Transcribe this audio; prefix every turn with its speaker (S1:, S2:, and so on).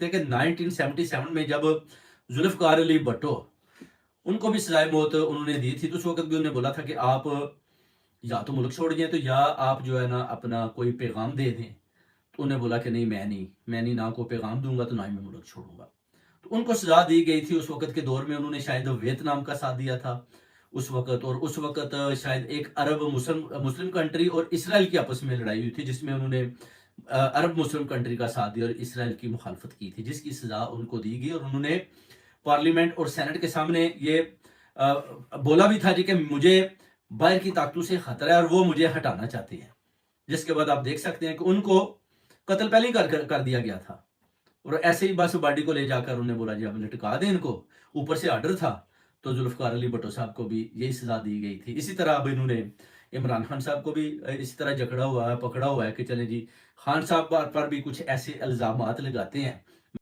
S1: کہ 1977 میں جب ذوالفقار علی بھٹو ان کو بھی سزائے موت انہوں نے دی تھی، تو اس وقت بھی انہوں نے بولا تھا کہ آپ یا تو ملک چھوڑ جائیں تو یا آپ جو ہے نا اپنا کوئی پیغام دے دیں. تو انہوں نے بولا کہ نہیں میں نہیں نہ کوئی پیغام دوں گا تو نہ ہی میں ملک چھوڑوں گا. تو ان کو سزا دی گئی تھی اس وقت کے دور میں. انہوں نے شاید ویتنام کا ساتھ دیا تھا اس وقت، اور اس وقت شاید ایک عرب مسلم کنٹری اور اسرائیل کی آپس میں لڑائی ہوئی تھی، جس میں انہوں نے عرب مسلم کنٹری کا ساتھ دیا اور اسرائیل کی مخالفت کی تھی، جس کی سزا ان کو دی گئی. اور انہوں نے پارلیمنٹ اور سینٹ کے سامنے یہ بولا بھی تھا جی کہ مجھے باہر کی طاقتوں سے خطرہ ہے اور وہ مجھے ہٹانا چاہتے ہیں. جس کے بعد آپ دیکھ سکتے ہیں کہ ان کو قتل پہلے ہی کر دیا گیا تھا، اور ایسے ہی بس باڈی کو لے جا کر انہوں نے بولا جی اب لٹکا دیں ان کو، اوپر سے آرڈر تھا. تو ذوالفقار علی بھٹو صاحب کو بھی یہی سزا دی گئی تھی. اسی طرح اب انہوں نے عمران خان صاحب کو بھی اسی طرح جکڑا ہوا ہے، پکڑا ہوا ہے کہ چلیں جی خان صاحب پر بھی کچھ ایسے الزامات لگاتے ہیں